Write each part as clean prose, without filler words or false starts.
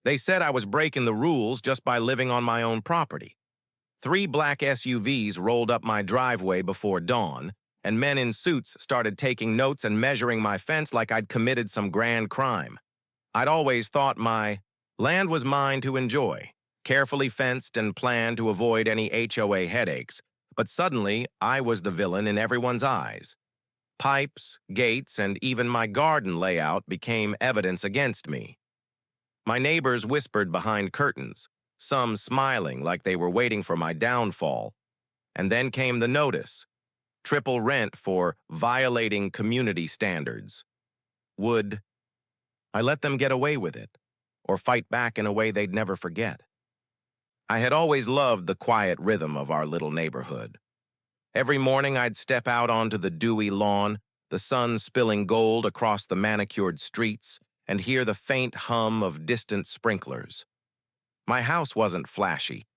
They said I was breaking the rules just by living on my own property. 3 black SUVs rolled up my driveway before dawn, and men in suits started taking notes and measuring my fence like I'd committed some grand crime. I'd always thought my land was mine to enjoy, carefully fenced and planned to avoid any HOA headaches, but suddenly I was the villain in everyone's eyes. Pipes, gates, and even my garden layout became evidence against me. My neighbors whispered behind curtains, some smiling like they were waiting for my downfall. And then came the notice: triple rent for violating community standards. Would I let them get away with it, or fight back in a way they'd never forget? I had always loved the quiet rhythm of our little neighborhood. Every morning I'd step out onto the dewy lawn, the sun spilling gold across the manicured streets, and hear the faint hum of distant sprinklers. My house wasn't flashy,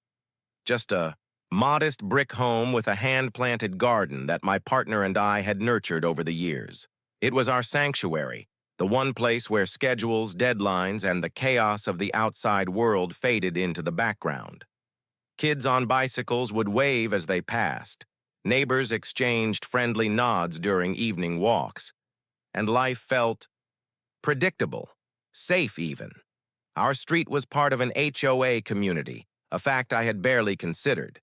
just a modest brick home with a hand-planted garden that my partner and I had nurtured over the years. It was our sanctuary, the one place where schedules, deadlines, and the chaos of the outside world faded into the background. Kids on bicycles would wave as they passed. Neighbors exchanged friendly nods during evening walks, and life felt predictable, safe even. Our street was part of an HOA community, a fact I had barely considered.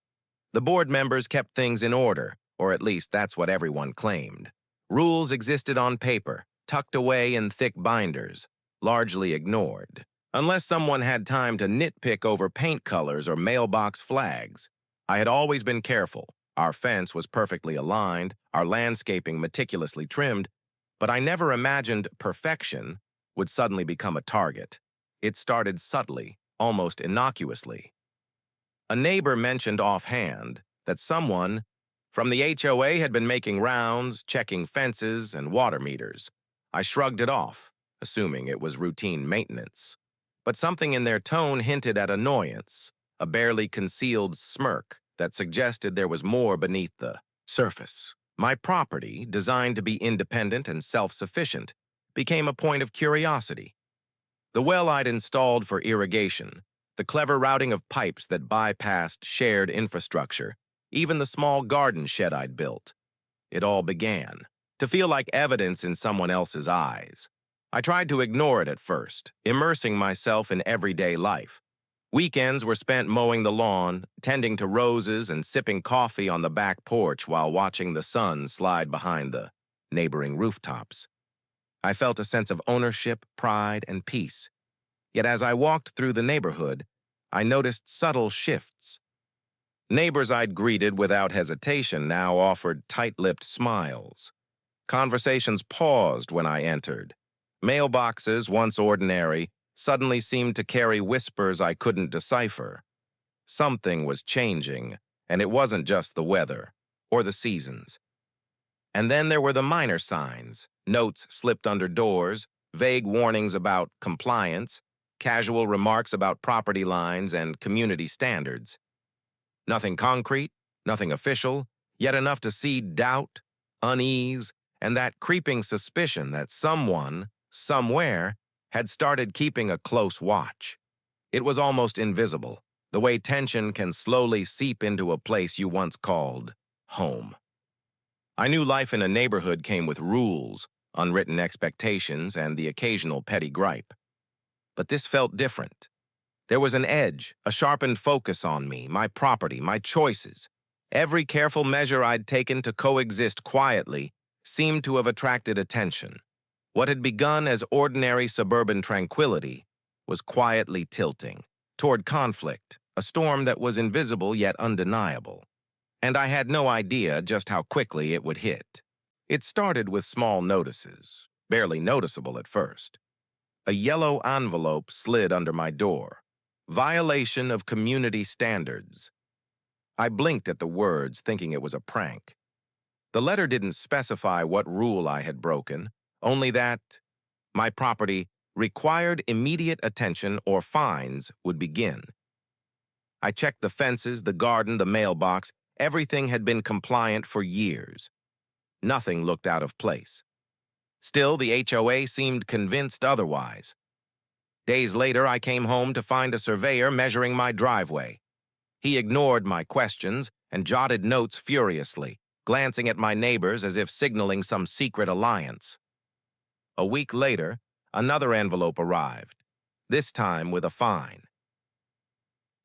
The board members kept things in order, or at least that's what everyone claimed. Rules existed on paper, tucked away in thick binders, largely ignored, unless someone had time to nitpick over paint colors or mailbox flags. I had always been careful. Our fence was perfectly aligned, our landscaping meticulously trimmed, but I never imagined perfection would suddenly become a target. It started subtly, almost innocuously. A neighbor mentioned offhand that someone from the HOA had been making rounds, checking fences and water meters. I shrugged it off, assuming it was routine maintenance. But something in their tone hinted at annoyance, a barely concealed smirk that suggested there was more beneath the surface. My property, designed to be independent and self-sufficient, became a point of curiosity. The well I'd installed for irrigation, the clever routing of pipes that bypassed shared infrastructure, even the small garden shed I'd built. It all began to feel like evidence in someone else's eyes. I tried to ignore it at first, immersing myself in everyday life. Weekends were spent mowing the lawn, tending to roses, and sipping coffee on the back porch while watching the sun slide behind the neighboring rooftops. I felt a sense of ownership, pride, and peace. Yet as I walked through the neighborhood, I noticed subtle shifts. Neighbors I'd greeted without hesitation now offered tight-lipped smiles. Conversations paused when I entered. Mailboxes, once ordinary, suddenly seemed to carry whispers I couldn't decipher. Something was changing, and it wasn't just the weather or the seasons. And then there were the minor signs: notes slipped under doors, vague warnings about compliance, casual remarks about property lines and community standards. Nothing concrete, nothing official, yet enough to seed doubt, unease, and that creeping suspicion that someone, somewhere, had started keeping a close watch. It was almost invisible, the way tension can slowly seep into a place you once called home. I knew life in a neighborhood came with rules, unwritten expectations, and the occasional petty gripe. But this felt different. There was an edge, a sharpened focus on me, my property, my choices. Every careful measure I'd taken to coexist quietly seemed to have attracted attention. What had begun as ordinary suburban tranquility was quietly tilting toward conflict, a storm that was invisible yet undeniable. And I had no idea just how quickly it would hit. It started with small notices, barely noticeable at first. A yellow envelope slid under my door. Violation of community standards. I blinked at the words, thinking it was a prank. The letter didn't specify what rule I had broken, only that my property required immediate attention or fines would begin. I checked the fences, the garden, the mailbox. Everything had been compliant for years. Nothing looked out of place. Still, the HOA seemed convinced otherwise. Days later, I came home to find a surveyor measuring my driveway. He ignored my questions and jotted notes furiously, glancing at my neighbors as if signaling some secret alliance. A week later, another envelope arrived, this time with a fine.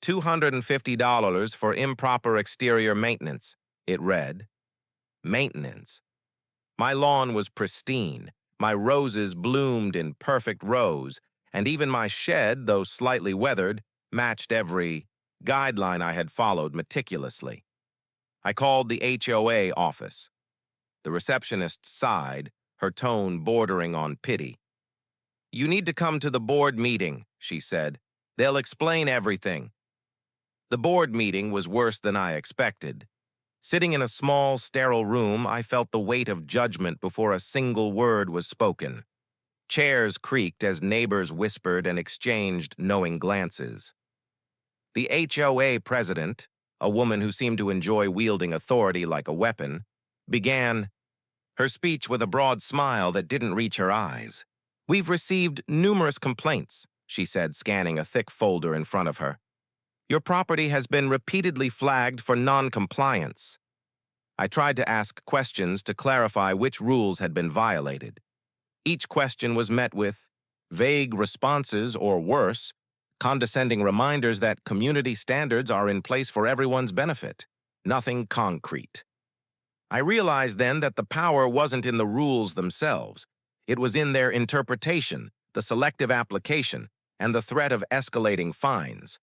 $250 for improper exterior maintenance, it read. Maintenance. My lawn was pristine, my roses bloomed in perfect rows, and even my shed, though slightly weathered, matched every guideline I had followed meticulously. I called the HOA office. The receptionist sighed, her tone bordering on pity. "You need to come to the board meeting," she said. "They'll explain everything." The board meeting was worse than I expected. Sitting in a small, sterile room, I felt the weight of judgment before a single word was spoken. Chairs creaked as neighbors whispered and exchanged knowing glances. The HOA president, a woman who seemed to enjoy wielding authority like a weapon, began her speech with a broad smile that didn't reach her eyes. "We've received numerous complaints," she said, scanning a thick folder in front of her. "Your property has been repeatedly flagged for non-compliance." I tried to ask questions to clarify which rules had been violated. Each question was met with vague responses or worse, condescending reminders that community standards are in place for everyone's benefit. Nothing concrete. I realized then that the power wasn't in the rules themselves. It was in their interpretation, the selective application, and the threat of escalating fines.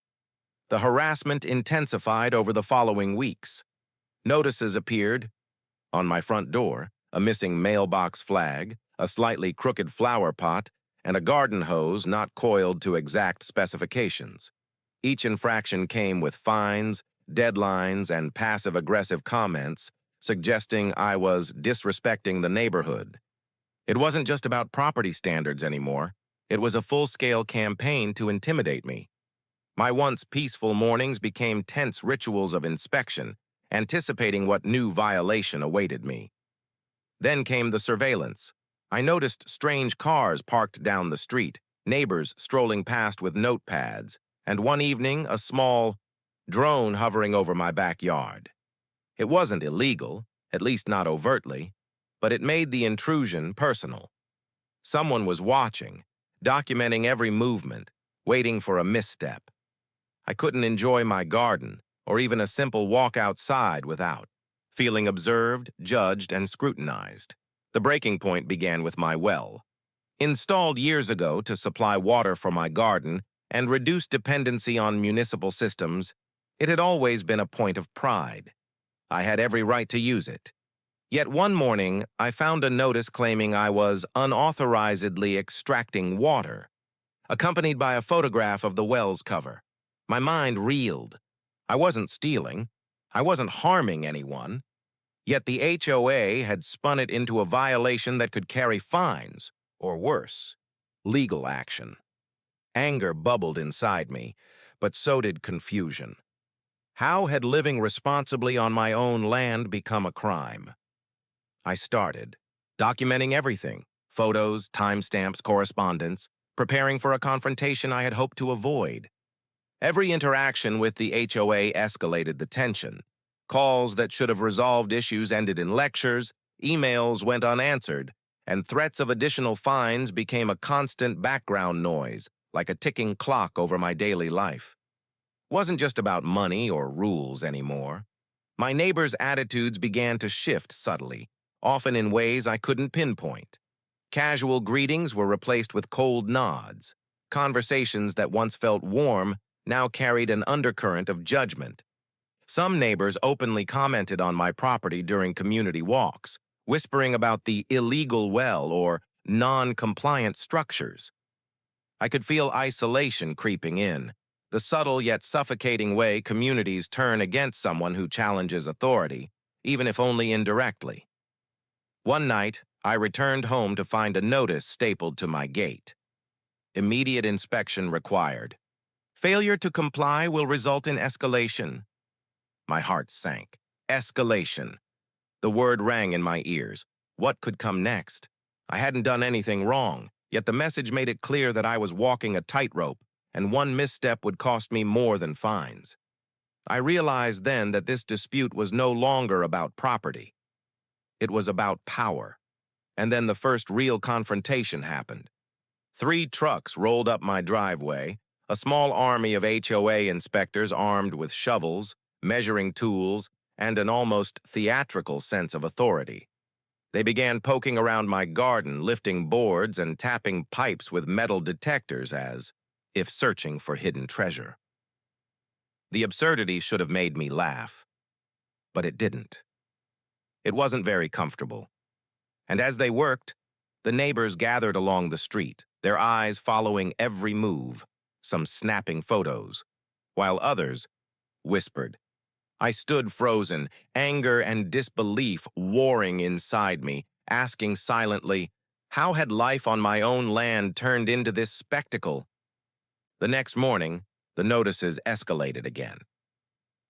The harassment intensified over the following weeks. Notices appeared on my front door, a missing mailbox flag, a slightly crooked flower pot, and a garden hose not coiled to exact specifications. Each infraction came with fines, deadlines, and passive-aggressive comments suggesting I was disrespecting the neighborhood. It wasn't just about property standards anymore. It was a full-scale campaign to intimidate me. My once peaceful mornings became tense rituals of inspection, anticipating what new violation awaited me. Then came the surveillance. I noticed strange cars parked down the street, neighbors strolling past with notepads, and one evening a small drone hovering over my backyard. It wasn't illegal, at least not overtly, but it made the intrusion personal. Someone was watching, documenting every movement, waiting for a misstep. I couldn't enjoy my garden, or even a simple walk outside without feeling observed, judged, and scrutinized. The breaking point began with my well. Installed years ago to supply water for my garden and reduce dependency on municipal systems, it had always been a point of pride. I had every right to use it. Yet one morning, I found a notice claiming I was unauthorizedly extracting water, accompanied by a photograph of the well's cover. My mind reeled. I wasn't stealing. I wasn't harming anyone. Yet the HOA had spun it into a violation that could carry fines, or worse, legal action. Anger bubbled inside me, but so did confusion. How had living responsibly on my own land become a crime? I started, documenting everything, photos, timestamps, correspondence, preparing for a confrontation I had hoped to avoid. Every interaction with the HOA escalated the tension. Calls that should have resolved issues ended in lectures, emails went unanswered, and threats of additional fines became a constant background noise, like a ticking clock over my daily life. It wasn't just about money or rules anymore. My neighbors' attitudes began to shift subtly, often in ways I couldn't pinpoint. Casual greetings were replaced with cold nods. Conversations that once felt warm now carried an undercurrent of judgment. Some neighbors openly commented on my property during community walks, whispering about the illegal well or non-compliant structures. I could feel isolation creeping in, the subtle yet suffocating way communities turn against someone who challenges authority, even if only indirectly. One night, I returned home to find a notice stapled to my gate. Immediate inspection required. Failure to comply will result in escalation. My heart sank. Escalation. The word rang in my ears. What could come next? I hadn't done anything wrong. Yet the message made it clear that I was walking a tightrope, and one misstep would cost me more than fines. I realized then that this dispute was no longer about property. It was about power. And then the first real confrontation happened. 3 trucks rolled up my driveway, a small army of HOA inspectors armed with shovels, measuring tools, and an almost theatrical sense of authority. They began poking around my garden, lifting boards and tapping pipes with metal detectors as if searching for hidden treasure. The absurdity should have made me laugh, but it didn't. It wasn't very comfortable. And as they worked, the neighbors gathered along the street, their eyes following every move, some snapping photos, while others whispered. I stood frozen, anger and disbelief warring inside me, asking silently, how had life on my own land turned into this spectacle? The next morning, the notices escalated again.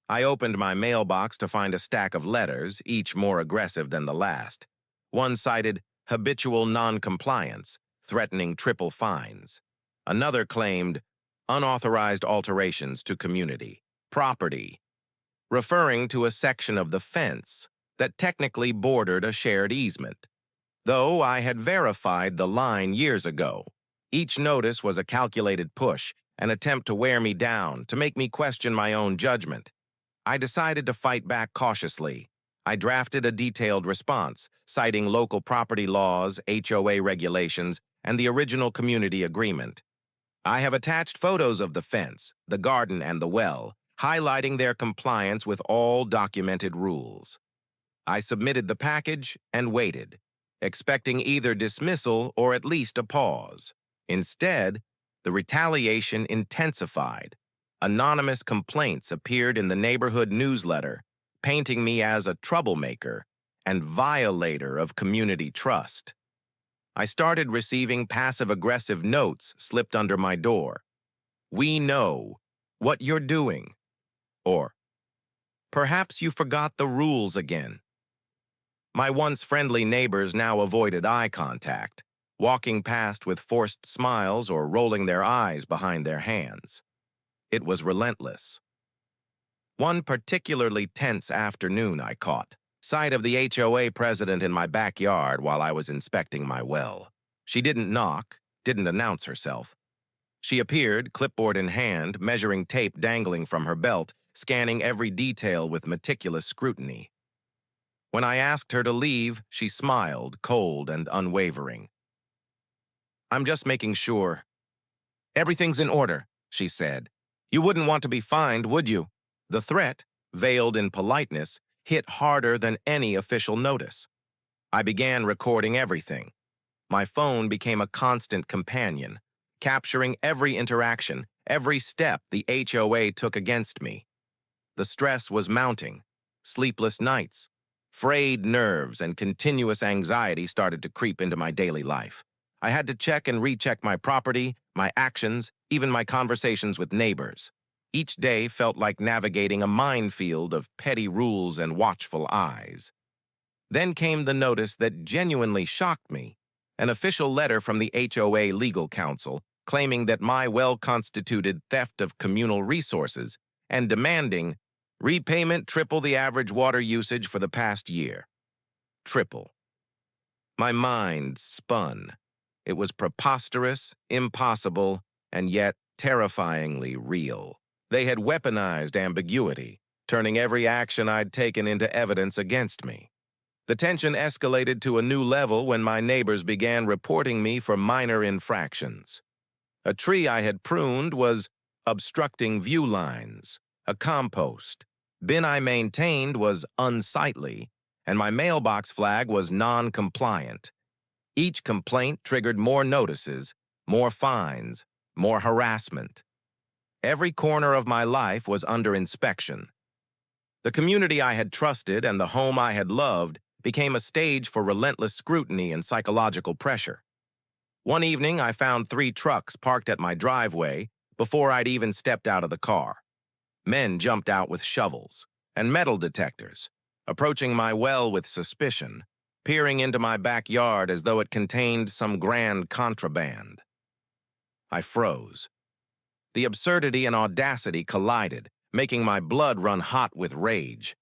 I opened my mailbox to find a stack of letters, each more aggressive than the last. One cited habitual noncompliance, threatening triple fines. Another claimed unauthorized alterations to community, property, referring to a section of the fence that technically bordered a shared easement. Though I had verified the line years ago, each notice was a calculated push, an attempt to wear me down, to make me question my own judgment. I decided to fight back cautiously. I drafted a detailed response, citing local property laws, HOA regulations, and the original community agreement. I have attached photos of the fence, the garden, and the well, highlighting their compliance with all documented rules. I submitted the package and waited, expecting either dismissal or at least a pause. Instead, the retaliation intensified. Anonymous complaints appeared in the neighborhood newsletter, painting me as a troublemaker and violator of community trust. I started receiving passive-aggressive notes slipped under my door. We know what you're doing. Or, perhaps you forgot the rules again. My once friendly neighbors now avoided eye contact, walking past with forced smiles or rolling their eyes behind their hands. It was relentless. One particularly tense afternoon I caught sight of the HOA president in my backyard while I was inspecting my well. She didn't knock, didn't announce herself. She appeared, clipboard in hand, measuring tape dangling from her belt, scanning every detail with meticulous scrutiny. When I asked her to leave, she smiled, cold and unwavering. I'm just making sure. Everything's in order, she said. You wouldn't want to be fined, would you? The threat, veiled in politeness, hit harder than any official notice. I began recording everything. My phone became a constant companion, capturing every interaction, every step the HOA took against me. The stress was mounting. Sleepless nights, frayed nerves, and continuous anxiety started to creep into my daily life. I had to check and recheck my property, my actions, even my conversations with neighbors. Each day felt like navigating a minefield of petty rules and watchful eyes. Then came the notice that genuinely shocked me, an official letter from the HOA legal counsel claiming that my well-constituted theft of communal resources and demanding repayment triple the average water usage for the past year. Triple. My mind spun. It was preposterous, impossible, and yet terrifyingly real. They had weaponized ambiguity, turning every action I'd taken into evidence against me. The tension escalated to a new level when my neighbors began reporting me for minor infractions. A tree I had pruned was obstructing view lines. A compost bin I maintained was unsightly, and my mailbox flag was non-compliant. Each complaint triggered more notices, more fines, more harassment. Every corner of my life was under inspection. The community I had trusted and the home I had loved became a stage for relentless scrutiny and psychological pressure. One evening, I found 3 trucks parked at my driveway before I'd even stepped out of the car. Men jumped out with shovels and metal detectors, approaching my well with suspicion, peering into my backyard as though it contained some grand contraband. I froze. The absurdity and audacity collided, making my blood run hot with rage.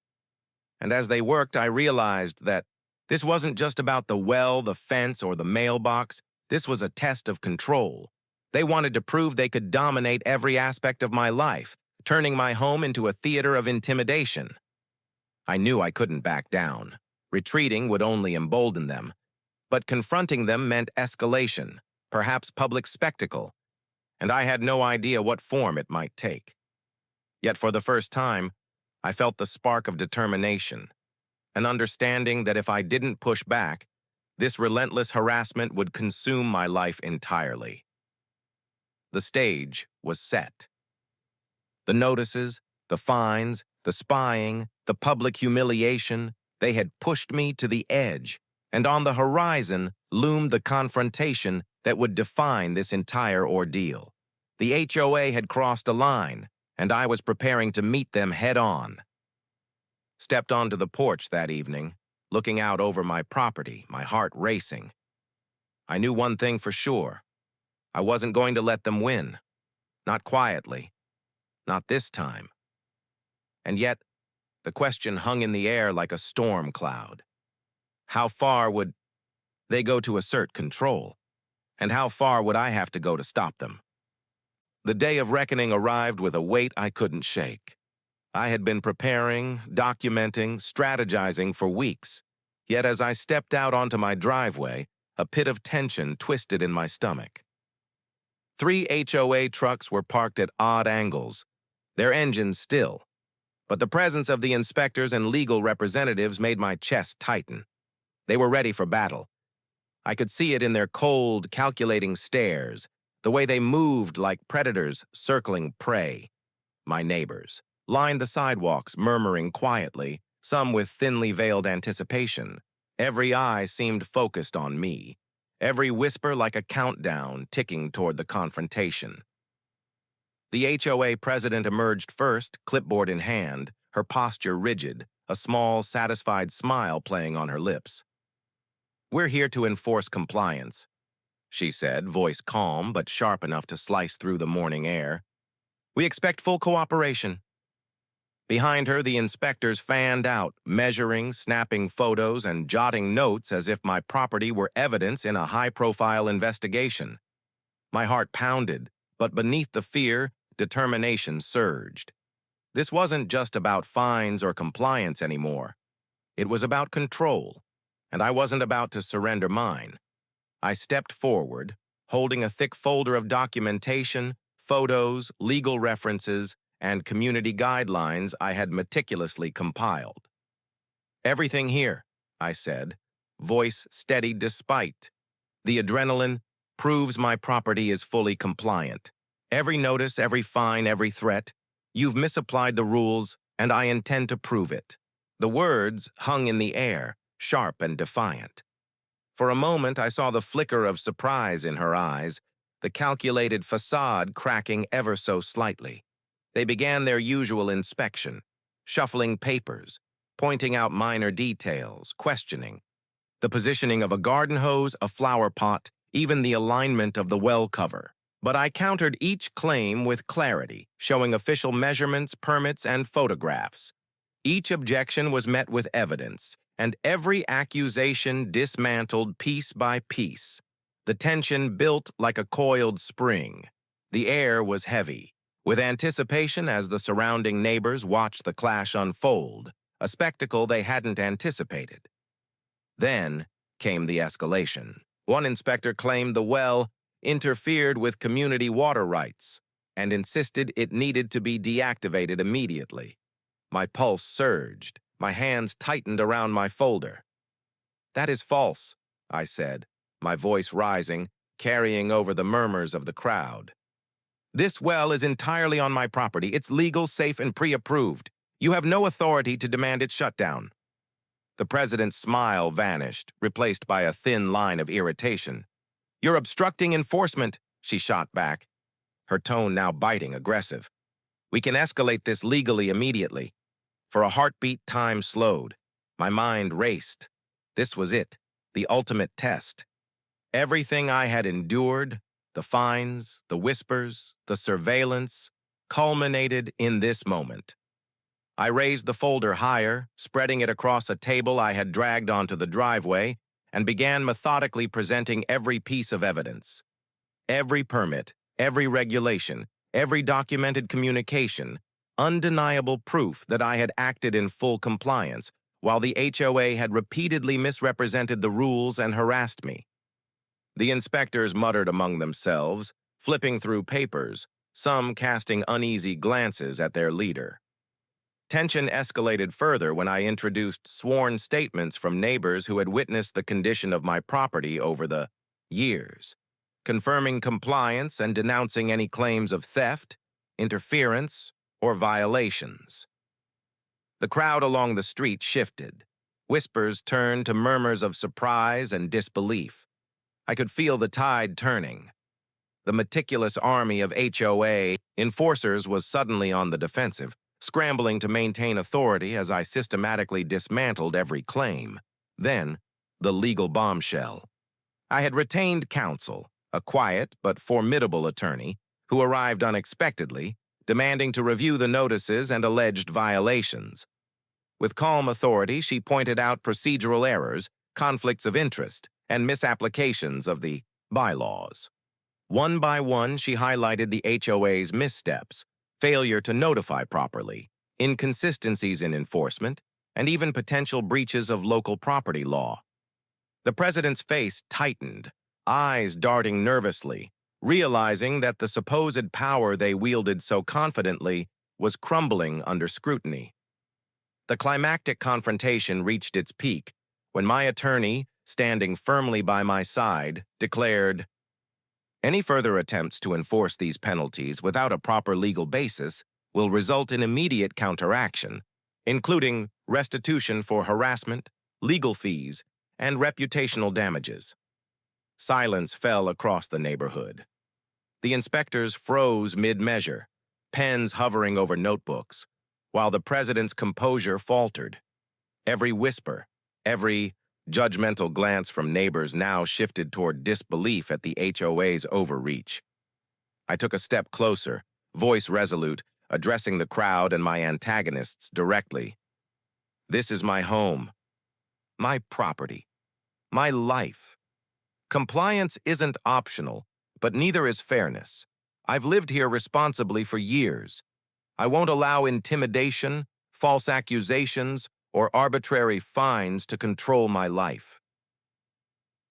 And as they worked, I realized that this wasn't just about the well, the fence, or the mailbox. This was a test of control. They wanted to prove they could dominate every aspect of my life, turning my home into a theater of intimidation. I knew I couldn't back down. Retreating would only embolden them. But confronting them meant escalation, perhaps public spectacle, and I had no idea what form it might take. Yet for the first time, I felt the spark of determination, an understanding that if I didn't push back, this relentless harassment would consume my life entirely. The stage was set. The notices, the fines, the spying, the public humiliation, they had pushed me to the edge, and on the horizon loomed the confrontation that would define this entire ordeal. The HOA had crossed a line, and I was preparing to meet them head-on. Stepped onto the porch that evening, looking out over my property, my heart racing. I knew one thing for sure. I wasn't going to let them win. Not quietly. Not this time. And yet, the question hung in the air like a storm cloud. How far would they go to assert control? And how far would I have to go to stop them? The day of reckoning arrived with a weight I couldn't shake. I had been preparing, documenting, strategizing for weeks. Yet as I stepped out onto my driveway, a pit of tension twisted in my stomach. 3 HOA trucks were parked at odd angles, their engines still. But the presence of the inspectors and legal representatives made my chest tighten. They were ready for battle. I could see it in their cold, calculating stares, the way they moved like predators circling prey. My neighbors lined the sidewalks, murmuring quietly, some with thinly veiled anticipation. Every eye seemed focused on me, every whisper like a countdown ticking toward the confrontation. The HOA president emerged first, clipboard in hand, her posture rigid, a small, satisfied smile playing on her lips. "We're here to enforce compliance," she said, voice calm but sharp enough to slice through the morning air. "We expect full cooperation." Behind her, the inspectors fanned out, measuring, snapping photos, and jotting notes as if my property were evidence in a high-profile investigation. My heart pounded, but beneath the fear, determination surged. This wasn't just about fines or compliance anymore. It was about control, and I wasn't about to surrender mine. I stepped forward, holding a thick folder of documentation, photos, legal references, and community guidelines I had meticulously compiled. "Everything here," I said, voice steady despite. "The adrenaline proves my property is fully compliant. Every notice, every fine, every threat. You've misapplied the rules, and I intend to prove it." The words hung in the air, sharp and defiant. For a moment, I saw the flicker of surprise in her eyes, the calculated facade cracking ever so slightly. They began their usual inspection, shuffling papers, pointing out minor details, questioning. The positioning of a garden hose, a flower pot, even the alignment of the well cover. But I countered each claim with clarity, showing official measurements, permits, and photographs. Each objection was met with evidence, and every accusation dismantled piece by piece. The tension built like a coiled spring. The air was heavy, with anticipation as the surrounding neighbors watched the clash unfold, a spectacle they hadn't anticipated. Then came the escalation. One inspector claimed the well interfered with community water rights and insisted it needed to be deactivated immediately. My pulse surged. My hands tightened around my folder. "That is false," I said, my voice rising, carrying over the murmurs of the crowd. "This well is entirely on my property. It's legal, safe, and pre-approved. You have no authority to demand its shutdown." The president's smile vanished, replaced by a thin line of irritation. "You're obstructing enforcement," she shot back, her tone now biting, aggressive. "We can escalate this legally immediately." For a heartbeat, time slowed. My mind raced. This was it, the ultimate test. Everything I had endured, the fines, the whispers, the surveillance, culminated in this moment. I raised the folder higher, spreading it across a table I had dragged onto the driveway, and began methodically presenting every piece of evidence. Every permit, every regulation, every documented communication, undeniable proof that I had acted in full compliance, while the HOA had repeatedly misrepresented the rules and harassed me. The inspectors muttered among themselves, flipping through papers, some casting uneasy glances at their leader. Tension escalated further when I introduced sworn statements from neighbors who had witnessed the condition of my property over the years, confirming compliance and denouncing any claims of theft, interference, or violations. The crowd along the street shifted. Whispers turned to murmurs of surprise and disbelief. I could feel the tide turning. The meticulous army of HOA enforcers was suddenly on the defensive, scrambling to maintain authority as I systematically dismantled every claim. Then, the legal bombshell. I had retained counsel, a quiet but formidable attorney, who arrived unexpectedly, demanding to review the notices and alleged violations. With calm authority, she pointed out procedural errors, conflicts of interest, and misapplications of the bylaws. One by one, she highlighted the HOA's missteps, failure to notify properly, inconsistencies in enforcement, and even potential breaches of local property law. The president's face tightened, eyes darting nervously, realizing that the supposed power they wielded so confidently was crumbling under scrutiny. The climactic confrontation reached its peak when my attorney, standing firmly by my side, declared, "Any further attempts to enforce these penalties without a proper legal basis will result in immediate counteraction, including restitution for harassment, legal fees, and reputational damages." Silence fell across the neighborhood. The inspectors froze mid-measure, pens hovering over notebooks, while the president's composure faltered. Every whisper, every judgmental glance from neighbors now shifted toward disbelief at the HOA's overreach. I took a step closer, voice resolute, addressing the crowd and my antagonists directly. "This is my home, my property, my life. Compliance isn't optional, but neither is fairness. I've lived here responsibly for years. I won't allow intimidation, false accusations, or arbitrary fines to control my life."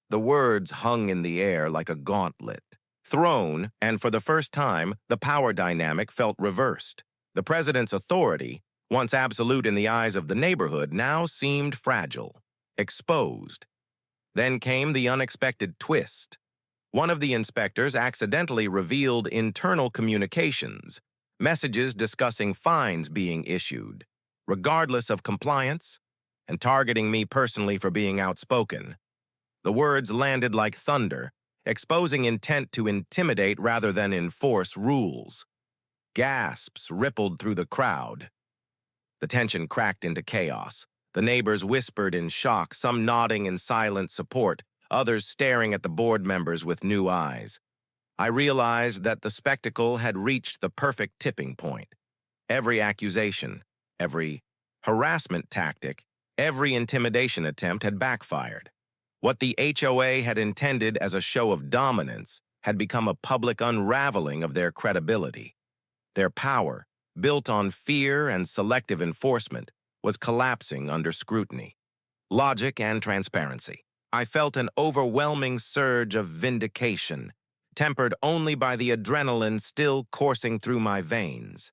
The words hung in the air like a gauntlet. Thrown, and for the first time, the power dynamic felt reversed. The president's authority, once absolute in the eyes of the neighborhood, now seemed fragile, exposed. Then came the unexpected twist. One of the inspectors accidentally revealed internal communications, messages discussing fines being issued, regardless of compliance, and targeting me personally for being outspoken. The words landed like thunder, exposing intent to intimidate rather than enforce rules. Gasps rippled through the crowd. The tension cracked into chaos. The neighbors whispered in shock, some nodding in silent support, others staring at the board members with new eyes. I realized that the spectacle had reached the perfect tipping point. Every accusation, every harassment tactic, every intimidation attempt had backfired. What the HOA had intended as a show of dominance had become a public unraveling of their credibility. Their power, built on fear and selective enforcement, was collapsing under scrutiny. Logic and transparency. I felt an overwhelming surge of vindication, tempered only by the adrenaline still coursing through my veins.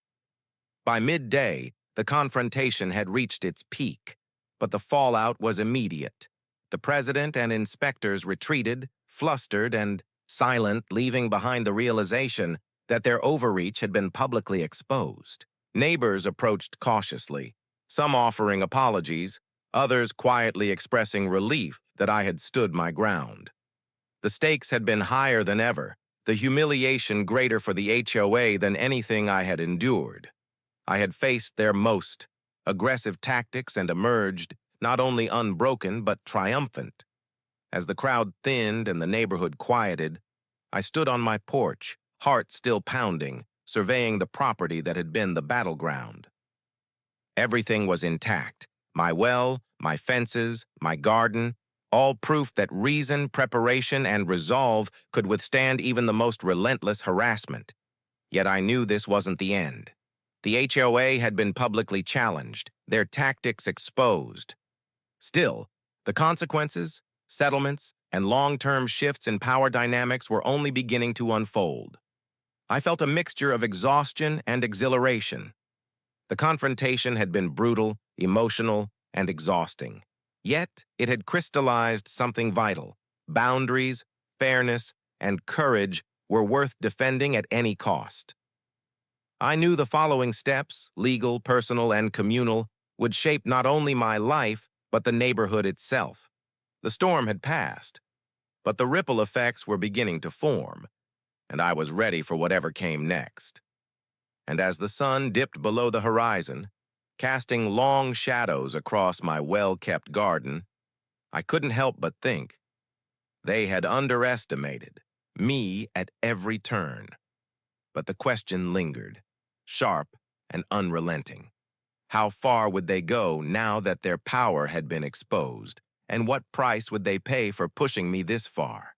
By midday, the confrontation had reached its peak, but the fallout was immediate. The president and inspectors retreated, flustered and silent, leaving behind the realization that their overreach had been publicly exposed. Neighbors approached cautiously, some offering apologies, others quietly expressing relief that I had stood my ground. The stakes had been higher than ever, the humiliation greater for the HOA than anything I had endured. I had faced their most aggressive tactics and emerged, not only unbroken but triumphant. As the crowd thinned and the neighborhood quieted, I stood on my porch, heart still pounding, surveying the property that had been the battleground. Everything was intact: my well, my fences, my garden, all proof that reason, preparation, and resolve could withstand even the most relentless harassment. Yet I knew this wasn't the end. The HOA had been publicly challenged, their tactics exposed. Still, the consequences, settlements, and long-term shifts in power dynamics were only beginning to unfold. I felt a mixture of exhaustion and exhilaration. The confrontation had been brutal, emotional, and exhausting. Yet, it had crystallized something vital. Boundaries, fairness, and courage were worth defending at any cost. I knew the following steps, legal, personal, and communal, would shape not only my life, but the neighborhood itself. The storm had passed, but the ripple effects were beginning to form, and I was ready for whatever came next. And as the sun dipped below the horizon, casting long shadows across my well-kept garden, I couldn't help but think, they had underestimated me at every turn. But the question lingered, sharp and unrelenting. How far would they go now that their power had been exposed, and what price would they pay for pushing me this far?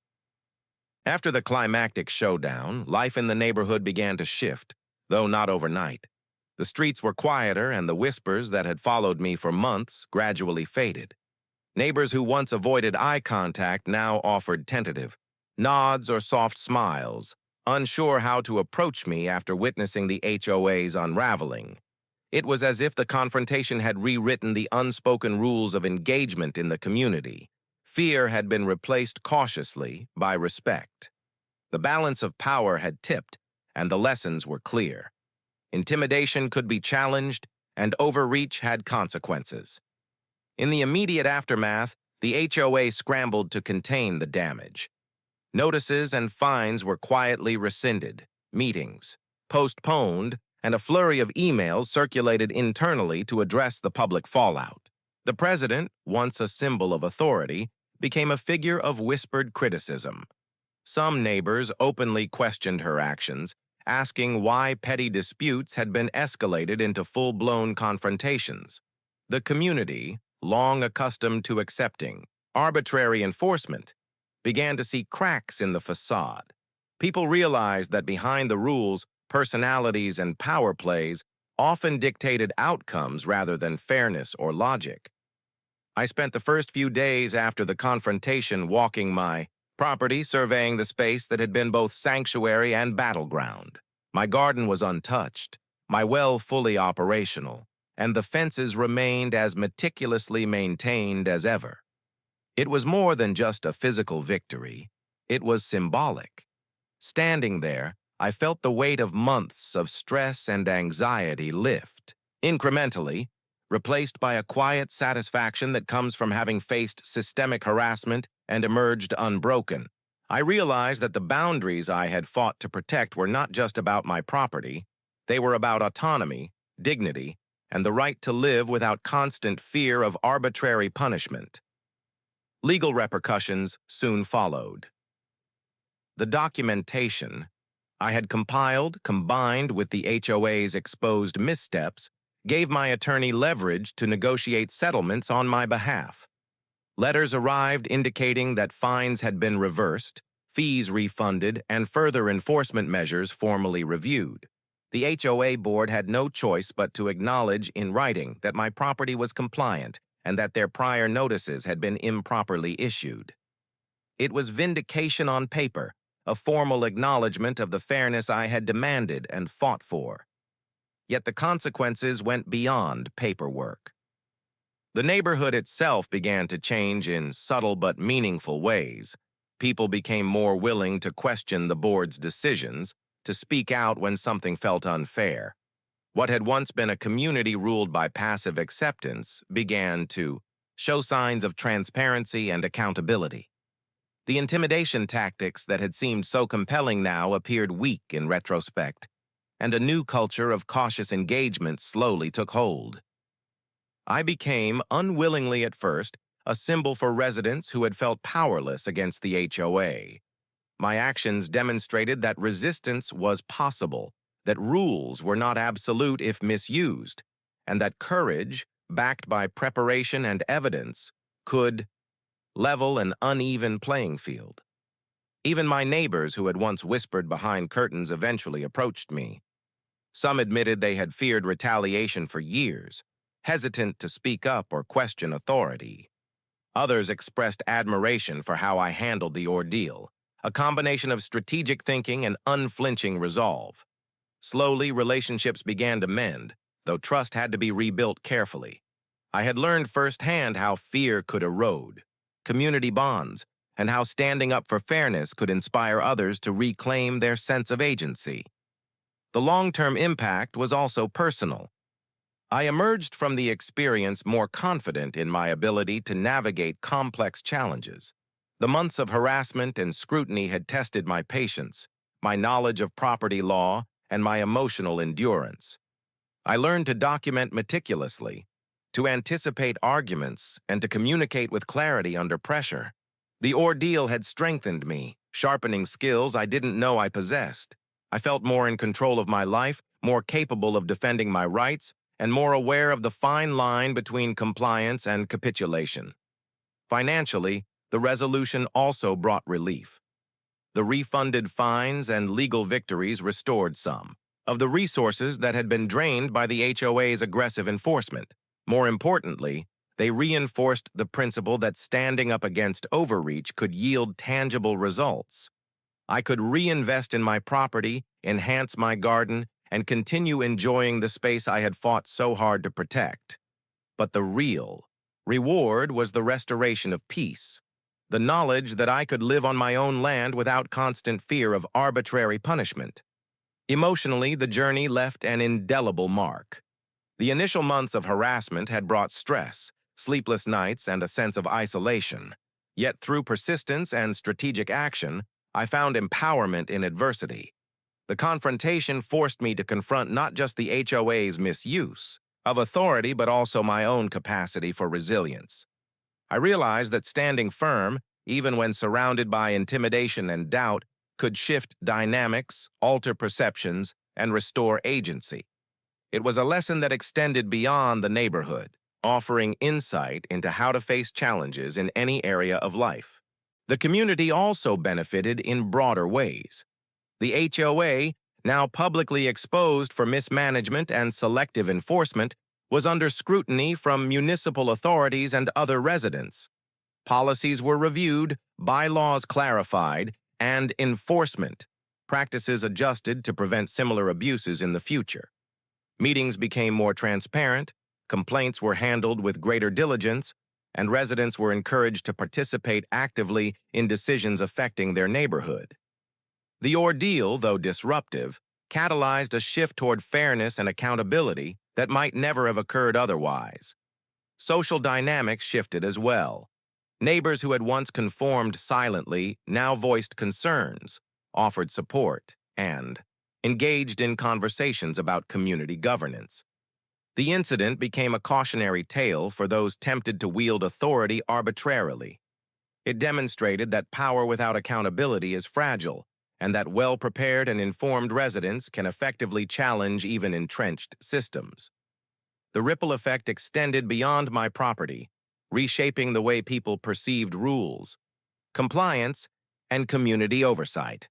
After the climactic showdown, life in the neighborhood began to shift, though not overnight. The streets were quieter, and the whispers that had followed me for months gradually faded. Neighbors who once avoided eye contact now offered tentative nods or soft smiles, unsure how to approach me after witnessing the HOA's unraveling. It was as if the confrontation had rewritten the unspoken rules of engagement in the community. Fear had been replaced cautiously by respect. The balance of power had tipped, and the lessons were clear. Intimidation could be challenged, and overreach had consequences. In the immediate aftermath, the HOA scrambled to contain the damage. Notices and fines were quietly rescinded, meetings postponed, and a flurry of emails circulated internally to address the public fallout. The president, once a symbol of authority, became a figure of whispered criticism. Some neighbors openly questioned her actions, asking why petty disputes had been escalated into full-blown confrontations. The community, long accustomed to accepting arbitrary enforcement, began to see cracks in the facade. People realized that behind the rules, personalities and power plays often dictated outcomes rather than fairness or logic. I spent the first few days after the confrontation walking my property, surveying the space that had been both sanctuary and battleground. My garden was untouched, my well fully operational, and the fences remained as meticulously maintained as ever. It was more than just a physical victory. It was symbolic. Standing there, I felt the weight of months of stress and anxiety lift, incrementally, replaced by a quiet satisfaction that comes from having faced systemic harassment and emerged unbroken. I realized that the boundaries I had fought to protect were not just about my property. They were about autonomy, dignity, and the right to live without constant fear of arbitrary punishment. Legal repercussions soon followed. The documentation I had compiled, combined with the HOA's exposed missteps, gave my attorney leverage to negotiate settlements on my behalf. Letters arrived indicating that fines had been reversed, fees refunded, and further enforcement measures formally reviewed. The HOA board had no choice but to acknowledge in writing that my property was compliant and that their prior notices had been improperly issued. It was vindication on paper, a formal acknowledgement of the fairness I had demanded and fought for. Yet the consequences went beyond paperwork. The neighborhood itself began to change in subtle but meaningful ways. People became more willing to question the board's decisions, to speak out when something felt unfair. What had once been a community ruled by passive acceptance began to show signs of transparency and accountability. The intimidation tactics that had seemed so compelling now appeared weak in retrospect, and a new culture of cautious engagement slowly took hold. I became, unwillingly at first, a symbol for residents who had felt powerless against the HOA. My actions demonstrated that resistance was possible, that rules were not absolute if misused, and that courage, backed by preparation and evidence, could level an uneven playing field. Even my neighbors who had once whispered behind curtains eventually approached me. Some admitted they had feared retaliation for years, hesitant to speak up or question authority. Others expressed admiration for how I handled the ordeal, a combination of strategic thinking and unflinching resolve. Slowly, relationships began to mend, though trust had to be rebuilt carefully. I had learned firsthand how fear could erode community bonds, and how standing up for fairness could inspire others to reclaim their sense of agency. The long-term impact was also personal. I emerged from the experience more confident in my ability to navigate complex challenges. The months of harassment and scrutiny had tested my patience, my knowledge of property law, and my emotional endurance. I learned to document meticulously, to anticipate arguments, and to communicate with clarity under pressure. The ordeal had strengthened me, sharpening skills I didn't know I possessed. I felt more in control of my life, more capable of defending my rights, and more aware of the fine line between compliance and capitulation. Financially, the resolution also brought relief. The refunded fines and legal victories restored some of the resources that had been drained by the HOA's aggressive enforcement. More importantly, they reinforced the principle that standing up against overreach could yield tangible results. I could reinvest in my property, enhance my garden, and continue enjoying the space I had fought so hard to protect. But the real reward was the restoration of peace, the knowledge that I could live on my own land without constant fear of arbitrary punishment. Emotionally, the journey left an indelible mark. The initial months of harassment had brought stress, sleepless nights, and a sense of isolation. Yet through persistence and strategic action, I found empowerment in adversity. The confrontation forced me to confront not just the HOA's misuse of authority, but also my own capacity for resilience. I realized that standing firm, even when surrounded by intimidation and doubt, could shift dynamics, alter perceptions, and restore agency. It was a lesson that extended beyond the neighborhood, offering insight into how to face challenges in any area of life. The community also benefited in broader ways. The HOA, now publicly exposed for mismanagement and selective enforcement, was under scrutiny from municipal authorities and other residents. Policies were reviewed, bylaws clarified, and enforcement practices adjusted to prevent similar abuses in the future. Meetings became more transparent, complaints were handled with greater diligence, and residents were encouraged to participate actively in decisions affecting their neighborhood. The ordeal, though disruptive, catalyzed a shift toward fairness and accountability that might never have occurred otherwise. Social dynamics shifted as well. Neighbors who had once conformed silently now voiced concerns, offered support, and engaged in conversations about community governance. The incident became a cautionary tale for those tempted to wield authority arbitrarily. It demonstrated that power without accountability is fragile, and that well-prepared and informed residents can effectively challenge even entrenched systems. The ripple effect extended beyond my property, reshaping the way people perceived rules, compliance, and community oversight.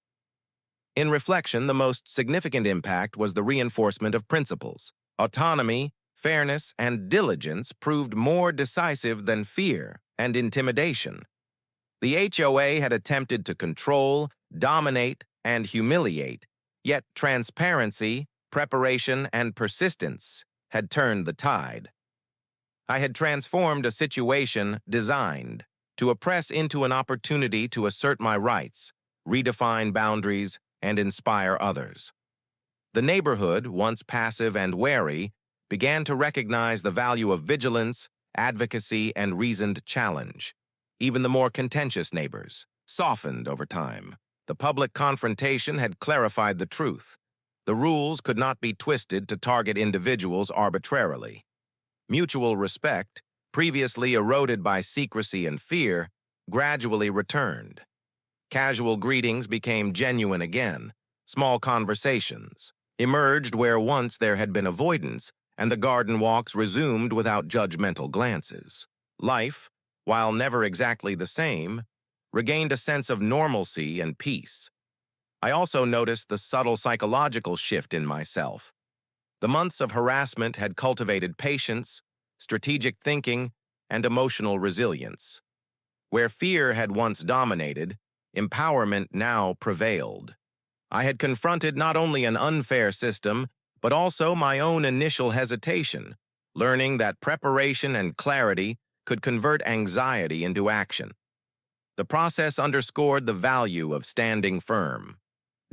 In reflection, the most significant impact was the reinforcement of principles. Autonomy, fairness, and diligence proved more decisive than fear and intimidation. The HOA had attempted to control, dominate, and humiliate, yet transparency, preparation, and persistence had turned the tide. I had transformed a situation designed to oppress into an opportunity to assert my rights, redefine boundaries, and inspire others. The neighborhood, once passive and wary, began to recognize the value of vigilance, advocacy, and reasoned challenge. Even the more contentious neighbors softened over time. The public confrontation had clarified the truth. The rules could not be twisted to target individuals arbitrarily. Mutual respect, previously eroded by secrecy and fear, gradually returned. Casual greetings became genuine again. Small conversations emerged where once there had been avoidance, and the garden walks resumed without judgmental glances. Life, while never exactly the same, regained a sense of normalcy and peace. I also noticed the subtle psychological shift in myself. The months of harassment had cultivated patience, strategic thinking, and emotional resilience. Where fear had once dominated, empowerment now prevailed. I had confronted not only an unfair system, but also my own initial hesitation, learning that preparation and clarity could convert anxiety into action. The process underscored the value of standing firm,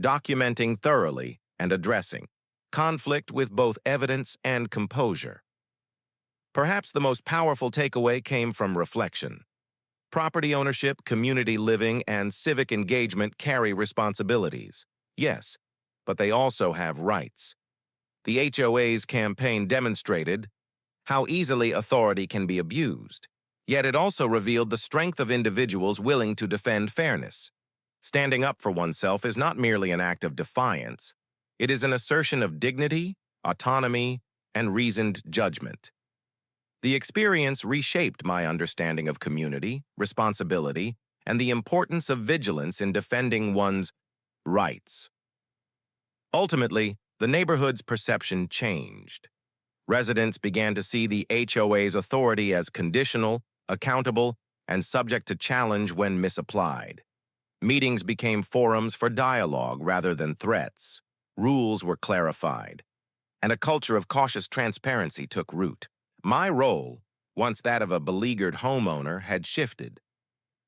documenting thoroughly, and addressing conflict with both evidence and composure. Perhaps the most powerful takeaway came from reflection. Property ownership, community living, and civic engagement carry responsibilities, yes, but they also have rights. The HOA's campaign demonstrated how easily authority can be abused, yet it also revealed the strength of individuals willing to defend fairness. Standing up for oneself is not merely an act of defiance. It is an assertion of dignity, autonomy, and reasoned judgment. The experience reshaped my understanding of community, responsibility, and the importance of vigilance in defending one's rights. Ultimately, the neighborhood's perception changed. Residents began to see the HOA's authority as conditional, accountable, and subject to challenge when misapplied. Meetings became forums for dialogue rather than threats. Rules were clarified, and a culture of cautious transparency took root. My role, once that of a beleaguered homeowner, had shifted.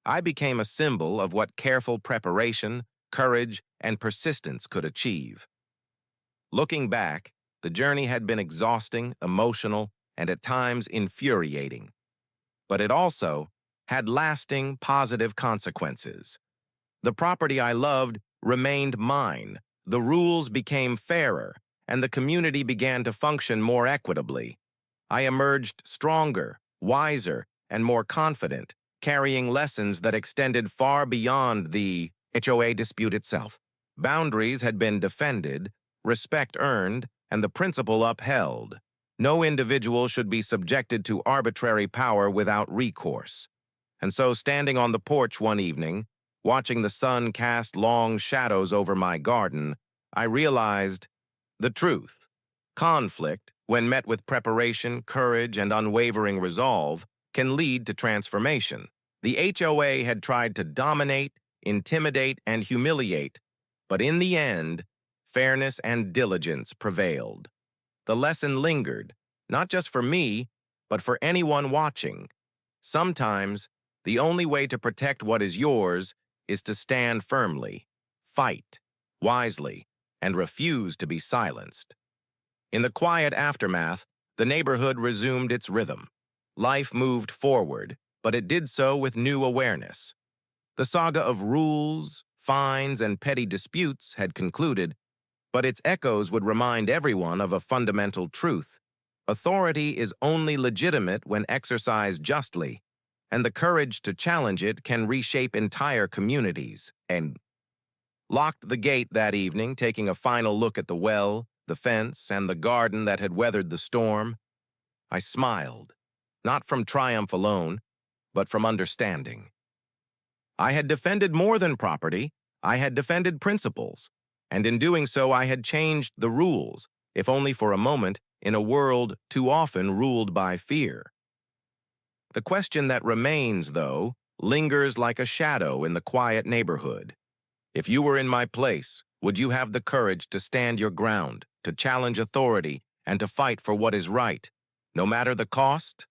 I became a symbol of what careful preparation, courage, and persistence could achieve. Looking back, the journey had been exhausting, emotional, and at times infuriating. But it also had lasting, positive consequences. The property I loved remained mine, the rules became fairer, and the community began to function more equitably. I emerged stronger, wiser, and more confident, carrying lessons that extended far beyond the HOA dispute itself. Boundaries had been defended, respect earned, and the principle upheld. No individual should be subjected to arbitrary power without recourse. And so, standing on the porch one evening, watching the sun cast long shadows over my garden, I realized the truth. Conflict, when met with preparation, courage, and unwavering resolve, can lead to transformation. The HOA had tried to dominate, intimidate, and humiliate, but in the end, fairness and diligence prevailed. The lesson lingered, not just for me, but for anyone watching. Sometimes, the only way to protect what is yours is to stand firmly, fight wisely, and refuse to be silenced. In the quiet aftermath, the neighborhood resumed its rhythm. Life moved forward, but it did so with new awareness. The saga of rules, fines, and petty disputes had concluded, but its echoes would remind everyone of a fundamental truth. Authority is only legitimate when exercised justly, and the courage to challenge it can reshape entire communities. And locked the gate that evening, taking a final look at the well, the fence, and the garden that had weathered the storm, I smiled, not from triumph alone, but from understanding. I had defended more than property, I had defended principles, and in doing so I had changed the rules, if only for a moment, in a world too often ruled by fear. The question that remains, though, lingers like a shadow in the quiet neighborhood. If you were in my place, would you have the courage to stand your ground, to challenge authority, and to fight for what is right, no matter the cost?